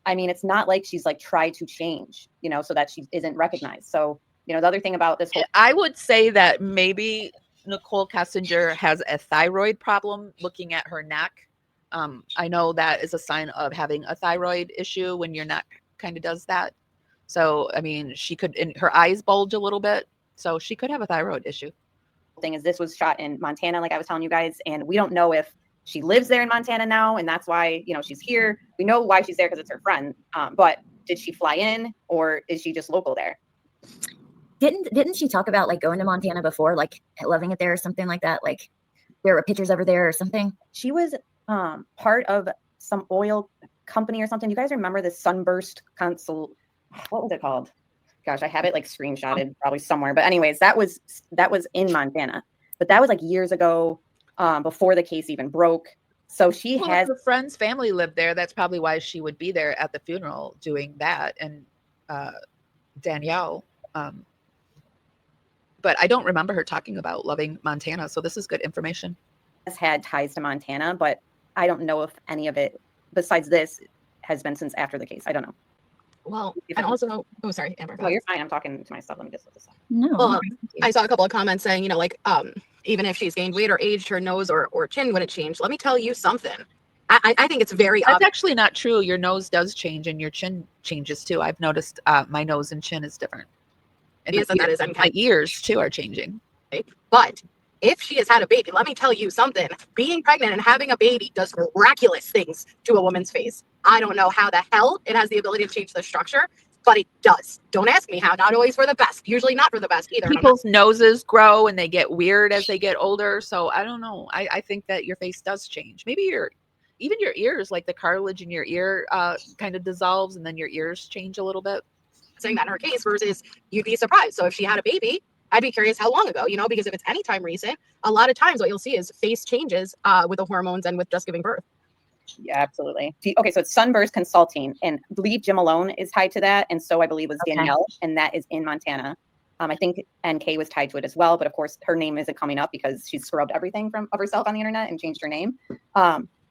I mean, it's not like she's like tried to change, you know, so that she isn't recognized. So, you know, the other thing about this whole, I would say that maybe Nichol Kessinger has a thyroid problem looking at her neck. I know that is a sign of having a thyroid issue when your neck kind of does that. So, I mean, she could, and her eyes bulge a little bit. So she could have a thyroid issue. thing is this was shot in Montana, like I was telling you guys, and we don't know if she lives there in Montana now, and that's why, you know, she's here. We know why she's there because it's her friend. But did she fly in, or is she just local there? Didn't she talk about like going to Montana before, like loving it there or something like that? Like there were pictures over there or something. She was part of some oil company or something. You guys remember the Sunburst Console? What was it called? Gosh, I have it like screenshotted probably somewhere. But anyways, that was in Montana. But that was like years ago, before the case even broke. So she has her friend's family lived there. That's probably why she would be there at the funeral doing that. And Danielle, but I don't remember her talking about loving Montana. So this is good information. Has had ties to Montana, but I don't know if any of it besides this has been since after the case. I don't know. Well, and also, oh, sorry, Amber. Oh, you're fine. I'm talking to myself. Let me just look this up. No. Well, I saw a couple of comments saying, you know, like, even if she's gained weight or aged, her nose or chin wouldn't change. Let me tell you something. I think it's very That's actually not true. Your nose does change and your chin changes too. I've noticed my nose and chin is different. And yes, and that is my ears too are changing. But if she has had a baby, let me tell you something. Being pregnant and having a baby does miraculous things to a woman's face. I don't know how the hell it has the ability to change the structure, but it does. Don't ask me how. Not always for the best. Usually not for the best either. People's noses grow and they get weird as they get older. So I don't know. I think that your face does change. Maybe even your ears, like the cartilage in your ear kind of dissolves and then your ears change a little bit. Saying that in her case versus you'd be surprised. So if she had a baby, I'd be curious how long ago, you know, because if it's anytime recent, a lot of times what you'll see is face changes with the hormones and with just giving birth. Yeah, absolutely. Okay, so it's Sunburst Consulting, and I believe Jim Malone is tied to that, and so I believe was Danielle, and that is in Montana. I think NK was tied to it as well, but of course her name isn't coming up because she's scrubbed everything of herself on the internet and changed her name.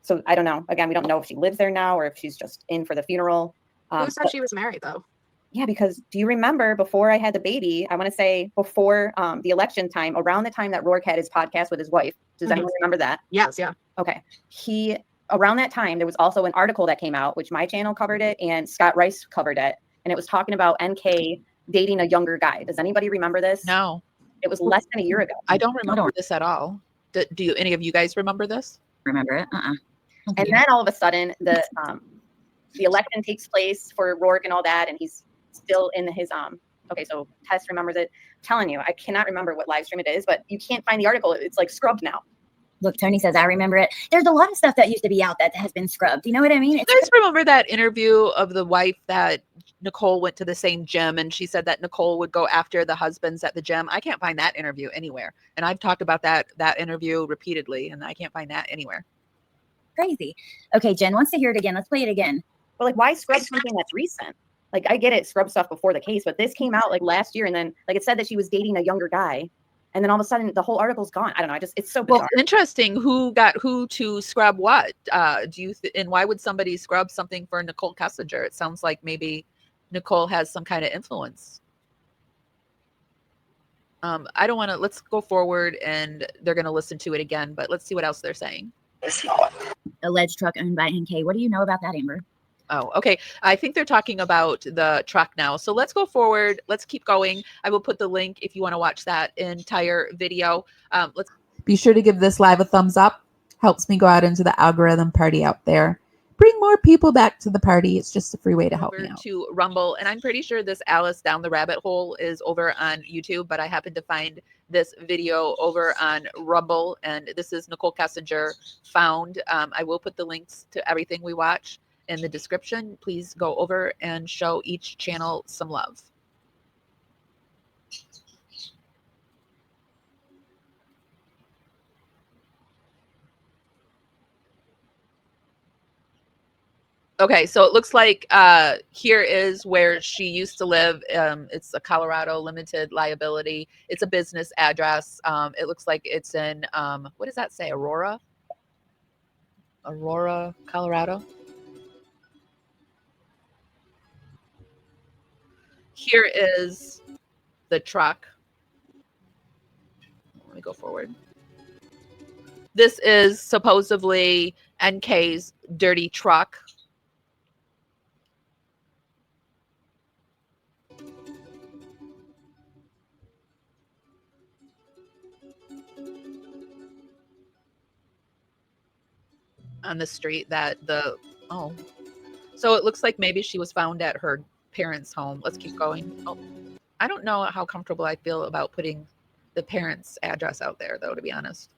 So I don't know. Again, we don't know if she lives there now or if she's just in for the funeral. Who said she was married though? Yeah, because do you remember before I had the baby, I want to say before the election time, around the time that Rourke had his podcast with his wife. Does anyone remember that? Yes, yeah. Okay. Around that time, there was also an article that came out, which my channel covered it and Scott Rice covered it. And it was talking about NK dating a younger guy. Does anybody remember this? No. It was less than a year ago. I don't remember this at all. Do any of you guys remember this? Remember it? And then all of a sudden, the election takes place for Rourke and all that, and he's still in his okay, so Tess remembers it. I'm telling you, I cannot remember what live stream it is, but you can't find the article. It's like scrubbed now. Look, Tony says, I remember it. There's a lot of stuff that used to be out that has been scrubbed. You know what I mean? You guys remember that interview of the wife that Nichol went to the same gym and she said that Nichol would go after the husbands at the gym? I can't find that interview anywhere. And I've talked about that interview repeatedly and I can't find that anywhere. Crazy. Okay, Jen wants to hear it again. Let's play it again. But like, why scrub something that's recent? Like, I get it, scrub stuff before the case, but this came out like last year. And then like it said that she was dating a younger guy. And then all of a sudden the whole article's gone. I don't know. It's so bizarre. Well, interesting. Who got who to scrub what? And why would somebody scrub something for Nichol Kessinger? It sounds like maybe Nichol has some kind of influence. I don't want to, let's go forward and they're going to listen to it again, but let's see what else they're saying. Alleged truck owned by NK. What do you know about that, Amber? Oh, okay. I think they're talking about the truck now. So let's go forward. Let's keep going. I will put the link if you want to watch that entire video. Let's be sure to give this live a thumbs up. Helps me go out into the algorithm party out there. Bring more people back to the party. It's just a free way to help me out. To Rumble. And I'm pretty sure this Alice Down the Rabbit Hole is over on YouTube, but I happened to find this video over on Rumble. And this is Nichol Kessinger found. I will put the links to everything we watch in the description. Please go over and show each channel some love. Okay, so it looks like here is where she used to live. It's a Colorado limited liability. It's a business address. It looks like it's in, what does that say, Aurora, Colorado? here is the truck. Let me go forward. This is supposedly NK's dirty truck. On the street that so it looks like maybe she was found at her parents' home. Let's keep going. Oh, I don't know how comfortable I feel about putting the parents' address out there, though, to be honest.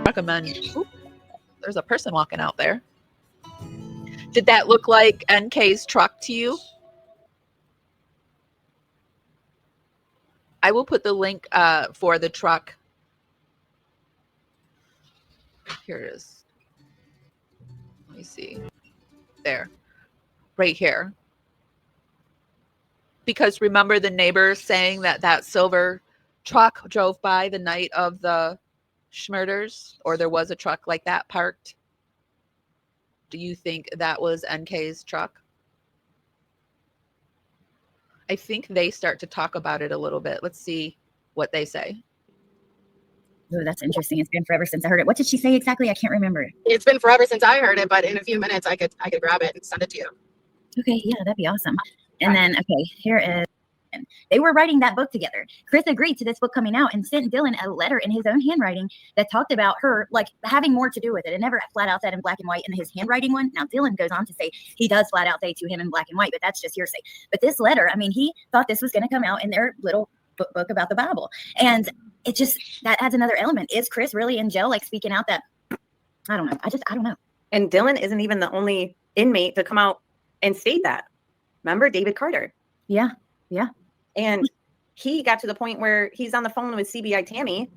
Recommend. Oop, there's a person walking out there. Did that look like NK's truck to you? I will put the link for the truck. Here it is. Let me see. There. Right here. Because remember the neighbors saying that that silver truck drove by the night of the schmurders, or there was a truck like that parked? Do you think that was NK's truck? I think they start to talk about it a little bit. Let's see what they say. Oh, that's interesting. It's been forever since I heard it. What did she say exactly? I can't remember. It's been forever since I heard it, but in a few minutes I could grab it and send it to you. Okay, yeah, that'd be awesome. And then, okay, here is. They were writing that book together. Chris agreed to this book coming out and sent Dylan a letter in his own handwriting that talked about her like having more to do with it. It never flat out said in black and white in his handwriting one. Now Dylan goes on to say he does flat out say to him in black and white, but that's just hearsay. But this letter, I mean, he thought this was going to come out in their little book about the Bible, and it just that adds another element. Is Chris really in jail, like speaking out that? I don't know. I don't know. And Dylan isn't even the only inmate to come out and state that. Remember David Carter? Yeah. And he got to the point where he's on the phone with CBI Tammy.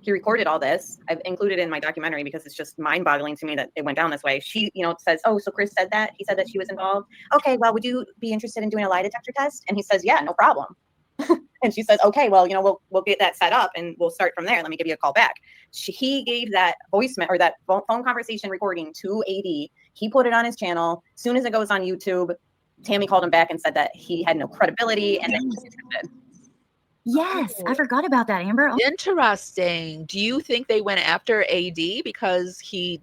He recorded all this. I've included it in my documentary because it's just mind-boggling to me that it went down this way. She, says, "Oh, so Chris said that? He said that she was involved. Okay, well, would you be interested in doing a lie detector test?" And he says, "Yeah, no problem." And she says, "Okay, well, we'll get that set up and we'll start from there. Let me give you a call back." He gave that voicemail or that phone conversation recording to AD. He put it on his channel. As soon as it goes on YouTube, Tammy called him back and said that he had no credibility and that he was interested. Yes, I forgot about that, Amber. Interesting. Do you think they went after AD because he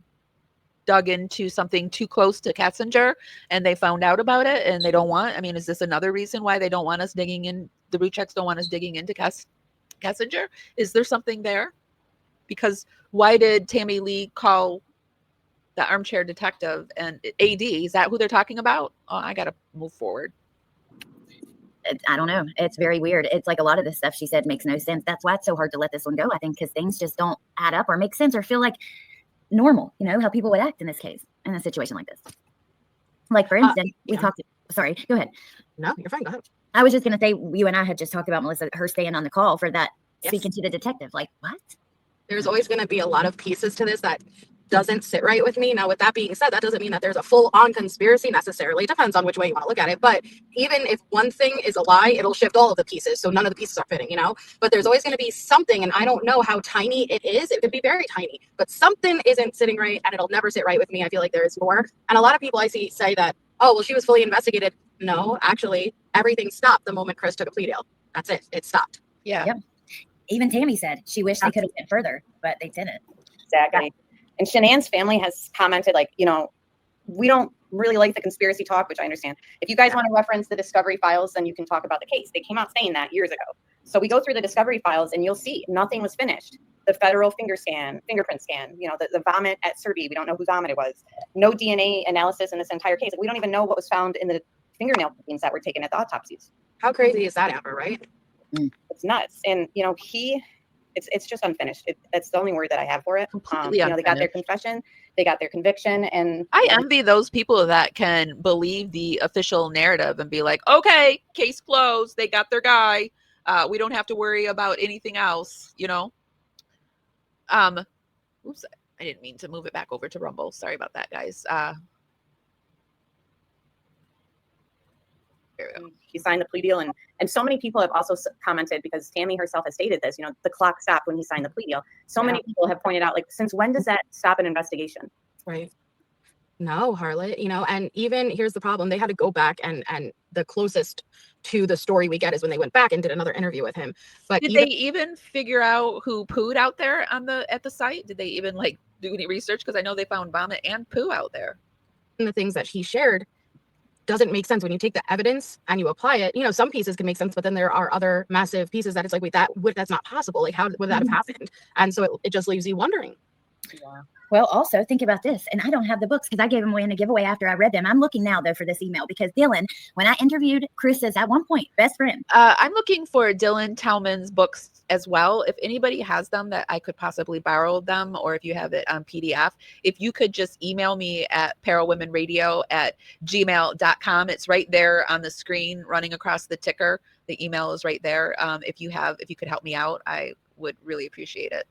dug into something too close to Kessinger and they found out about it and they don't want? I mean, is this another reason why they don't want us digging in? The root checks don't want us digging into Kessinger? Is there something there? Because why did Tammy Lee call the armchair detective and AD? Is that who they're talking about? Oh, I got to move forward. I don't know. It's very weird. It's like a lot of the stuff she said makes no sense. That's why it's so hard to let this one go, I think, because things just don't add up or make sense or feel like normal, how people would act in this case, in a situation like this. Like, for instance, we talked, sorry, go ahead. No, you're fine. Go ahead. I was just going to say, you and I had just talked about, Melissa, her staying on the call for that, speaking to the detective. Like, what? There's always going to be a lot of pieces to this that doesn't sit right with me. Now, with that being said, that doesn't mean that there's a full-on conspiracy necessarily. It depends on which way you want to look at it. But even if one thing is a lie, it'll shift all of the pieces. So none of the pieces are fitting, But there's always going to be something, and I don't know how tiny it is. It could be very tiny, but something isn't sitting right, and it'll never sit right with me. I feel like there is more. And a lot of people I see say that, oh, well, she was fully investigated. No, actually, everything stopped the moment Chris took a plea deal. That's it. It stopped. Yeah. Yep. Even Tammy said she wished they could have went further, but they didn't. Exactly. And Shanann's family has commented, like, we don't really like the conspiracy talk, which I understand. If you guys want to reference the discovery files, then you can talk about the case. They came out saying that years ago. So we go through the discovery files and you'll see nothing was finished. The federal fingerprint scan, the vomit at Serby. We don't know whose vomit it was. No DNA analysis in this entire case. We don't even know what was found in the fingernail clippings that were taken at the autopsies. How crazy is that, Amber, right? It's nuts. And, it's just unfinished. That's the only word that I have for it. Completely they got their confession, they got their conviction, and I envy those people that can believe the official narrative and be like, okay, case closed. They got their guy. We don't have to worry about anything else, Oops, I didn't mean to move it back over to Rumble. Sorry about that, guys. There we go. She signed the plea deal, and so many people have also commented, because Tammy herself has stated this, the clock stopped when he signed the plea deal. So many people have pointed out, like, since when does that stop an investigation? Right. No, harlot, and even here's the problem. They had to go back and the closest to the story we get is when they went back and did another interview with him. But did they even figure out who pooed out there at the site? Did they even like do any research? Because I know they found vomit and poo out there. And the things that he shared doesn't make sense when you take the evidence and you apply it. Some pieces can make sense, but then there are other massive pieces that it's like, wait, that's not possible. Like, how would that have happened? And so it just leaves you wondering. Yeah. Well, also think about this, and I don't have the books because I gave them away in a giveaway after I read them. I'm looking now, though, for this email because Dylan, when I interviewed Chris's at one point best friend. I'm looking for Dylan Tallman's books as well. If anybody has them that I could possibly borrow them, or if you have it on PDF, if you could just email me at parawomenradio@gmail.com. It's right there on the screen running across the ticker. The email is right there. If you could help me out, I would really appreciate it.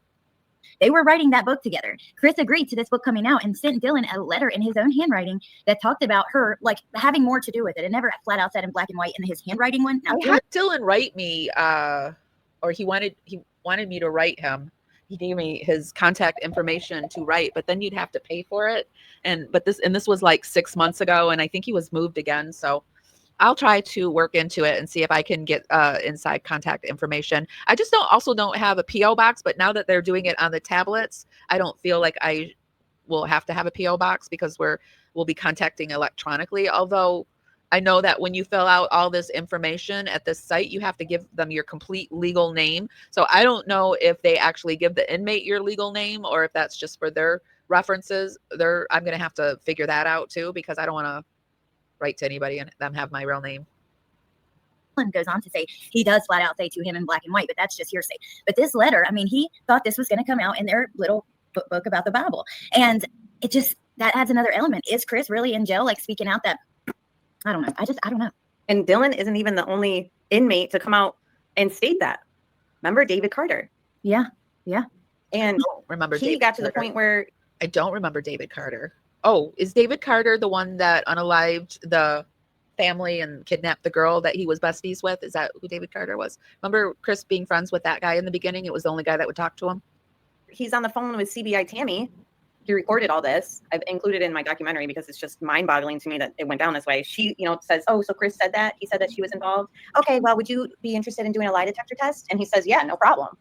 They were writing that book together. Chris agreed to this book coming out and sent Dylan a letter in his own handwriting that talked about her like having more to do with it. It never flat out said in black and white in his handwriting one. Now, I had Dylan write me, or he wanted me to write him. He gave me his contact information to write, but then you'd have to pay for it. But this was like 6 months ago, and I think he was moved again. So I'll try to work into it and see if I can get inside contact information. I just don't have a PO box, but now that they're doing it on the tablets, I don't feel like I will have to have a PO box because we'll be contacting electronically. Although I know that when you fill out all this information at this site, you have to give them your complete legal name. So I don't know if they actually give the inmate your legal name or if that's just for their references. I'm going to have to figure that out too, because I don't want to write to anybody and them have my real name. Goes on to say he does flat out say to him in black and white, but that's just hearsay. But this letter, I mean, he thought this was going to come out in their little book about the Bible, and it just that adds another element. Is Chris really in jail, like speaking out? That I don't know. I don't know. And Dylan isn't even the only inmate to come out and state that. Remember David Carter? Yeah. And I don't remember. He got to the point where I don't remember David Carter. Oh, is David Carter the one that unalived the family and kidnapped the girl that he was besties with? Is that who David Carter was? Remember Chris being friends with that guy in the beginning? It was the only guy that would talk to him. He's on the phone with CBI Tammy. He recorded all this. I've included it in my documentary because it's just mind-boggling to me that it went down this way. She, says, oh, so Chris said that? He said that she was involved. Okay, well, would you be interested in doing a lie detector test? And he says, yeah, no problem.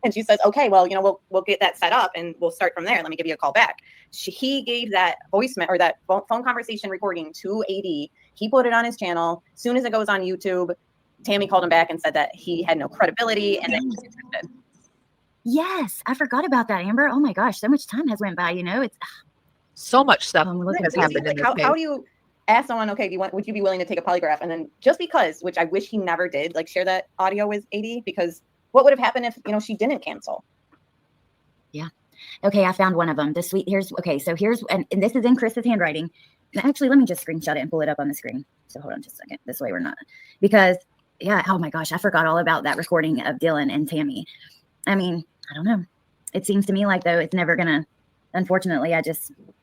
And she says, okay, well, we'll get that set up and we'll start from there. Let me give you a call back. He gave that voicemail or that phone conversation recording to AD. He put it on his channel. As soon as it goes on YouTube, Tammy called him back and said that he had no credibility and that he was interested. Yes, I forgot about that, Amber. Oh my gosh, so much time has went by. It's so much stuff has happened. Like, how do you ask someone, okay, would you be willing to take a polygraph? And then just because, which I wish he never did, like share that audio with AD, because what would have happened if, she didn't cancel? Yeah. Okay, I found one of them. Here's, and this is in Chris's handwriting. Actually, let me just screenshot it and pull it up on the screen. So hold on just a second. This way we're not, because yeah, oh my gosh, I forgot all about that recording of Dylan and Tammy. I mean, I don't know. It seems to me like, though, it's never gonna, unfortunately, I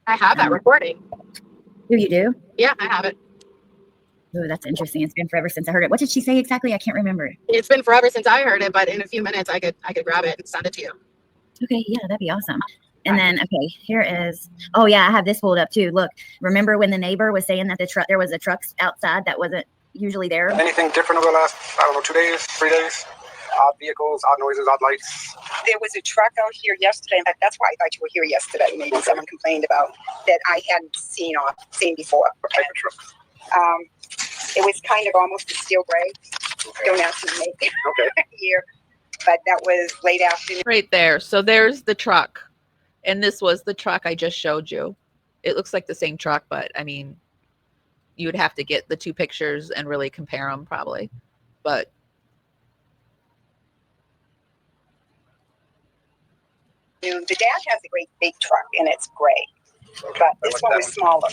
have that recording. Do you do? Yeah, I have it. Oh, that's interesting. It's been forever since I heard it. What did she say exactly? I can't remember. It's been forever since I heard it, but in a few minutes I could grab it and send it to you. Okay, yeah, that'd be awesome. And then, okay, here is, oh yeah, I have this pulled up too. Look, remember when the neighbor was saying that there was a truck outside that wasn't usually there? Anything different over the last, 2 days, 3 days? Odd vehicles, odd noises, odd lights. There was a truck out here yesterday. In fact, that's why I thought you were here yesterday. Maybe someone complained about that I hadn't seen before. What type of truck? It was kind of almost a steel gray. Okay. Don't ask me to make it Okay. here. But that was late afternoon. Right there. So there's the truck. And this was the truck I just showed you. It looks like the same truck, but I mean, you would have to get the two pictures and really compare them probably. But The dash has a great big truck and it's gray. But this one was smaller.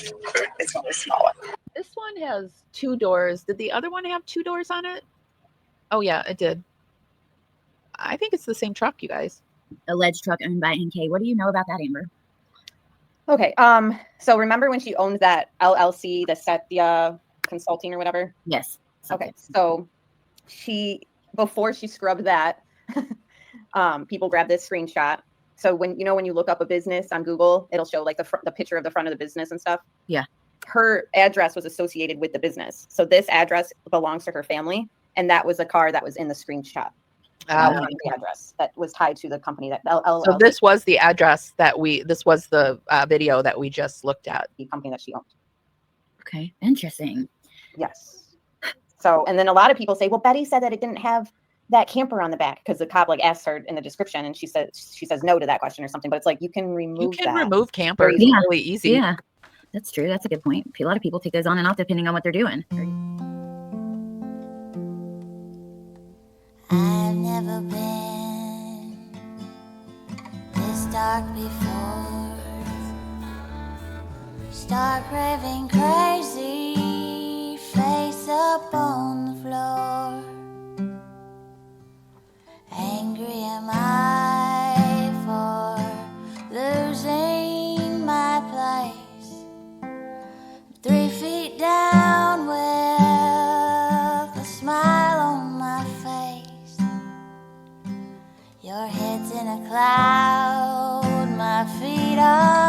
This one was smaller. this one has 2 doors. Did the other one have 2 doors on it? Oh yeah, it did. I think it's the same truck, you guys. alleged truck owned by NK. What do you know about that, Amber? Okay. So remember when she owned that LLC, the Satya Consulting or whatever? Yes. Okay. So before she scrubbed that, people grabbed this screenshot. So when you look up a business on Google, it'll show like the picture of the front of the business and stuff. Yeah. Her address was associated with the business. So this address belongs to her family. And that was a car that was in the screenshot. The address that was tied to the company that LLC. So this was the address this was the video that we just looked at. The company that she owned. Okay. Interesting. Yes. So, and then a lot of people say, well, Betty said that it didn't have that camper on the back because the cop asks her in the description and she says no to that question or something, but it's like, you can remove campers really easy. Yeah, that's true. That's a good point. A lot of people take those on and off depending on what they're doing. I've never been this dark before. Start craving crazy, face up on the floor. Angry am I for losing my place. 3 feet down with a smile on my face. Your head's in a cloud, my feet are